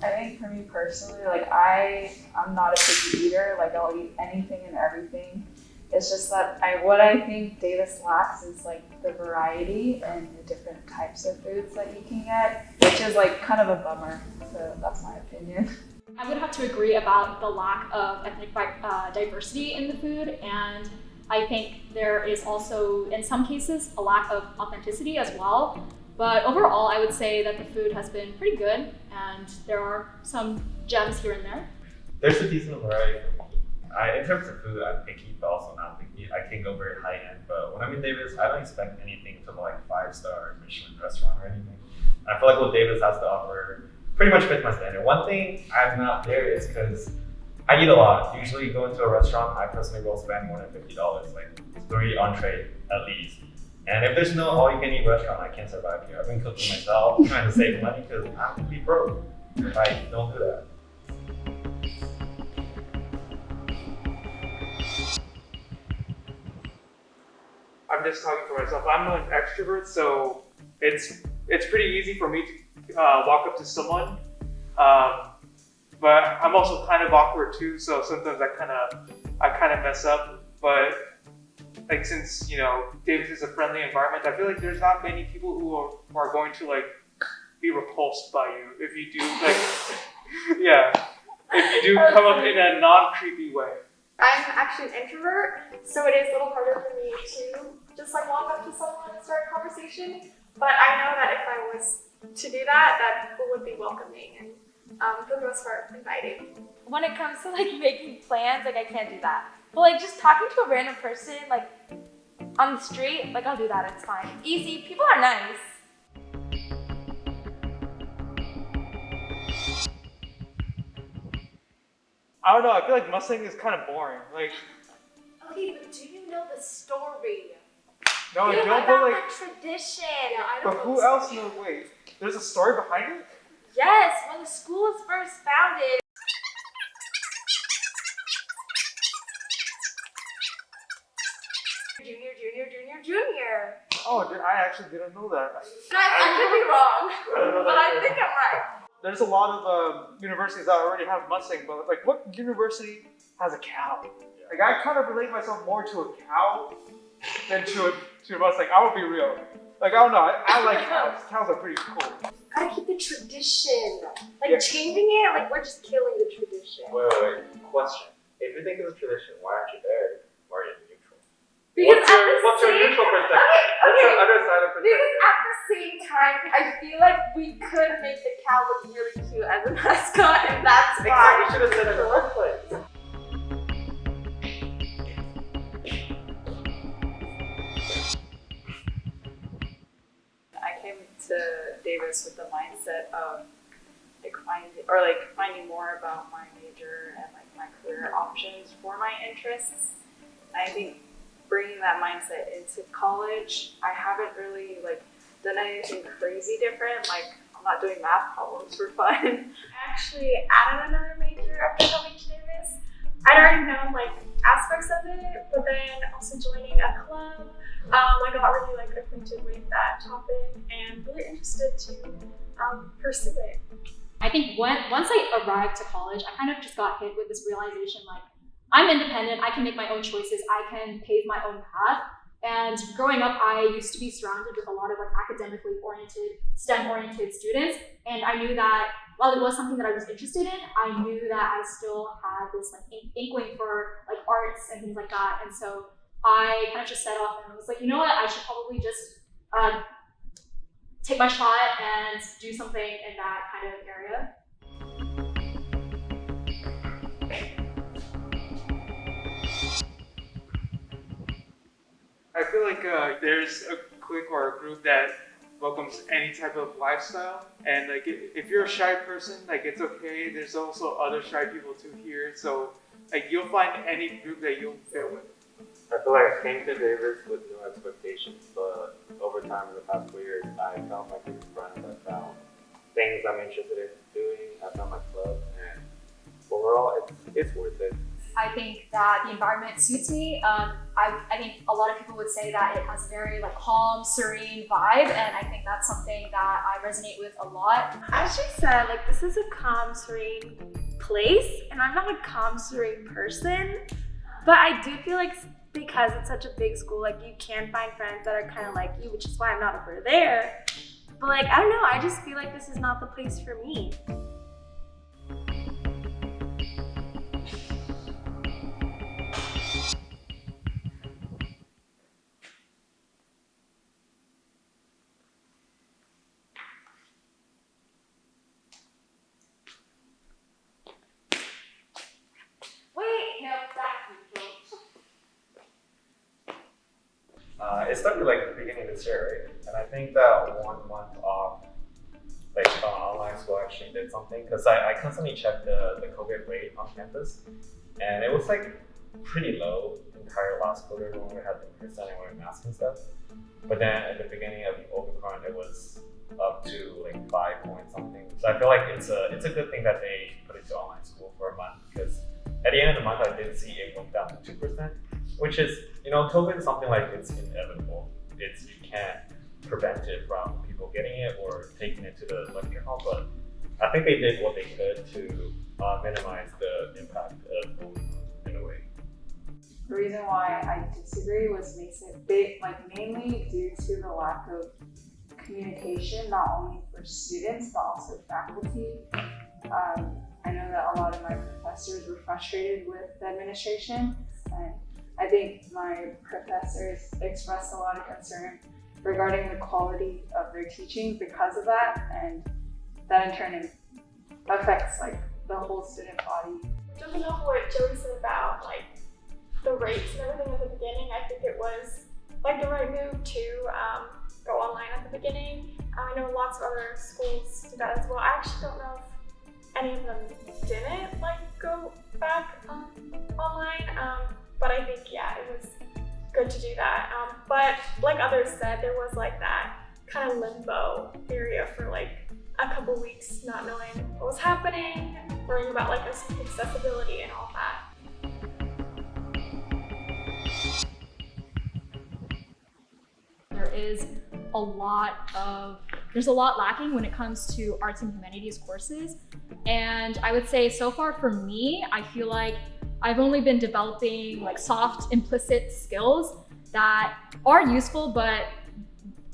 I think for me personally, like I'm not a picky eater. Like I'll eat anything and everything. It's just that what I think Davis lacks is like the variety and the different types of foods that you can get, which is like kind of a bummer. So that's my opinion. I would have to agree about the lack of ethnic diversity in the food, and I think there is also, in some cases, a lack of authenticity as well. But overall, I would say that the food has been pretty good, and there are some gems here and there. There's a decent variety for me. In terms of food, I'm picky, but also not picky. I can't go very high end, but when I'm in Davis, I don't expect anything from like 5-star Michelin restaurant or anything. I feel like what Davis has to offer pretty much fits my standard. One thing I'm not there is because I eat a lot. Usually go into a restaurant, I personally will spend more than $50, like 3 entree at least. And if there's no all-you-can-eat restaurant, I can't survive here. I've been cooking myself, trying to save money because I'm gonna be broke if I don't do that. I'm just talking for myself. I'm an extrovert, so it's pretty easy for me to walk up to someone. But I'm also kind of awkward too, so sometimes I kind of mess up. But like since Davis is a friendly environment, I feel like there's not many people who are going to like be repulsed by you if you do if you do come up in a non-creepy way. I'm actually an introvert, so it is a little harder for me to just like walk up to someone and start a conversation. But I know that if I was to do that people would be welcoming and for the most part inviting. When it comes to like making plans, like I can't do that. But like just talking to a random person like on the street, like I'll do that, it's fine. Easy, people are nice. I don't know, I feel like Mustang is kind of boring. Like, Okay, but do you know the story? no, I Think don't, about but like, the tradition. Yeah, I but don't who know. else knows? Wait, there's a story behind it? Yes, when the school was first founded. Junior. Oh, I actually didn't know that. I could be wrong, but I think I'm right. There's a lot of universities that already have Mustang, but like, what university has a cow? Like, I kind of relate myself more to a cow than to a Mustang. I will be real. Like, I don't know. I like cows. Cows are pretty cool. Gotta keep the tradition. Like changing it, like we're just killing the tradition. Wait. Question. If you think it's a tradition, why aren't you there? Why are you neutral? Because What's your neutral perspective? What's your other side of perspective? Because at the same time, I feel like we could make the cow look really cute as a mascot, and that's Exactly, why. you should have said it in the first place. I came to Davis with the mindset of finding more about my major and like my career options for my interests. And I think bringing that mindset into college, I haven't really like done anything crazy different. Like I'm not doing math problems for fun. I actually added another major after coming to Davis. I'd already known like aspects of it, but then also joining a club, I got really like acquainted with that topic and really interested to pursue it. I think once I arrived to college, I kind of just got hit with this realization like, I'm independent, I can make my own choices, I can pave my own path. And growing up, I used to be surrounded with a lot of like academically oriented, STEM-oriented students. And I knew that while it was something that I was interested in, I knew that I still had this like inkling for like arts and things like that. And so I kind of just set off and was like, you know what, I should probably just take my shot and do something in that kind of area. I feel like there's a clique or a group that welcomes any type of lifestyle, and like if you're a shy person, like it's okay. There's also other shy people too here, so like you'll find any group that you'll fit with. I feel like I came to Davis with no expectations, but over time in the past 4 years, I found my group of friends, I found things I'm interested in doing, I found my club, and overall, it's worth it. I think that the environment suits me. I think a lot of people would say that it has a very like calm, serene vibe, and I think that's something that I resonate with a lot. As she said, like this is a calm, serene place, and I'm not a calm, serene person, but I do feel like because it's such a big school, like you can find friends that are kind of like you, which is why I'm not over there. But like, I don't know, I just feel like this is not the place for me. It started like the beginning of this year, right? And I think that 1 month off, like online school actually did something because I constantly checked the COVID rate on campus, and it was like pretty low the entire last quarter when we had the in-person and wearing masks and stuff. But then at the beginning of the Omicron, it was up to like 5 point something. So I feel like it's a good thing that they put it to online school for a month because at the end of the month I did see it went down to 2%, which is, you know, COVID is something like it's inevitable. You can't prevent it from people getting it or taking it to the lecture hall, but I think they did what they could to minimize the impact of Omicron in a way. The reason why I disagree was mainly due to the lack of communication, not only for students but also faculty. I know that a lot of my professors were frustrated with the administration, and I think my professors expressed a lot of concern regarding the quality of their teaching because of that, and that in turn affects like the whole student body. Jumping off what Joey said about like the rates and everything at the beginning, I think it was like the right move to go online at the beginning. I know lots of other schools do that as well. I actually don't know if any of them didn't like go back online, but I think yeah, it was good to do that. But like others said, there was like that kind of limbo area for like a couple weeks, not knowing what was happening, worrying about like accessibility and all that. There's a lot lacking when it comes to arts and humanities courses. And I would say so far for me, I feel like I've only been developing like soft, implicit skills that are useful, but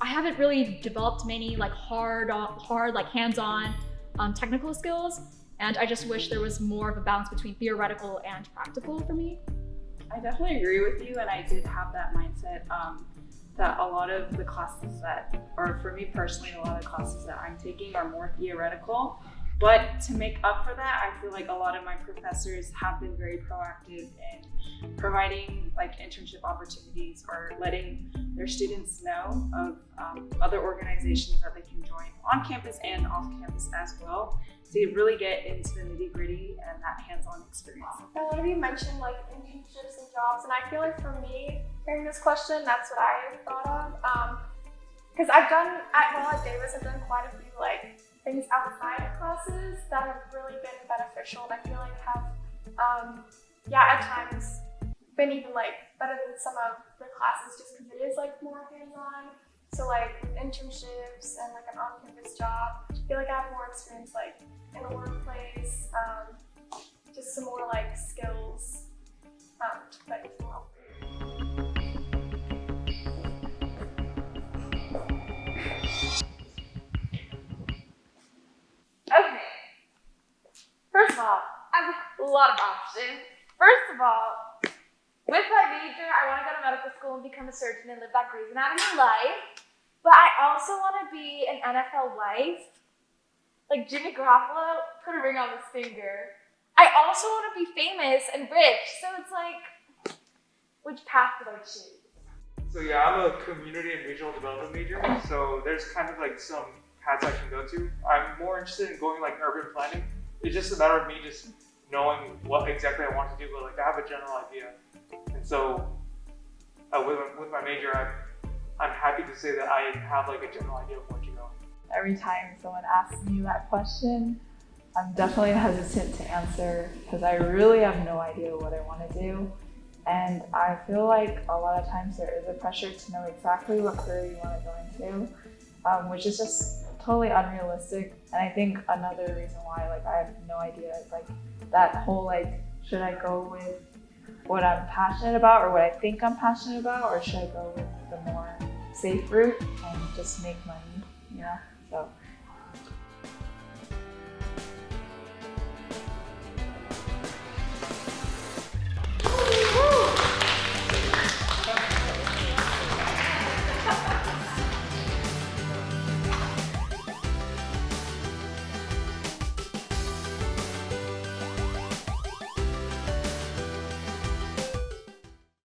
I haven't really developed many like hard, like hands-on technical skills. And I just wish there was more of a balance between theoretical and practical for me. I definitely agree with you, and I did have that mindset that a lot of the classes or for me personally, a lot of classes that I'm taking are more theoretical. But to make up for that, I feel like a lot of my professors have been very proactive in providing like internship opportunities or letting their students know of other organizations that they can join on campus and off campus as well, to really get into the nitty-gritty and that hands-on experience. A lot of you mentioned like internships and jobs, and I feel like for me, hearing this question, that's what I thought of. Because at Davis, I've done quite a few like things outside of classes that have really been beneficial, and I feel like have, at times been even like better than some of the classes just because it is like more hands-on. So like internships and like an on-campus job, I feel like I have more experience like in the workplace, just some more like skills that can help. Okay. First of all, I have a lot of options. First of all, with my major, I want to go to medical school and become a surgeon and live that Grey's Anatomy life. But I also want to be an NFL wife. Like Jimmy Garoppolo, put a ring on his finger. I also want to be famous and rich. So it's like, which path did I choose? So yeah, I'm a community and regional development major. So there's kind of like some paths I can go to. I'm more interested in going like urban planning. It's just a matter of me just knowing what exactly I want to do, but like I have a general idea. And so with my major, I'm happy to say that I have like a general idea of where to go. Every time someone asks me that question, I'm definitely hesitant to answer because I really have no idea what I want to do. And I feel like a lot of times there is a pressure to know exactly what career you want to go into, which is just totally unrealistic. And I think another reason why like I have no idea is like that whole like, should I go with what I'm passionate about or what I think I'm passionate about, or should I go with the more safe route and just make money, you know? So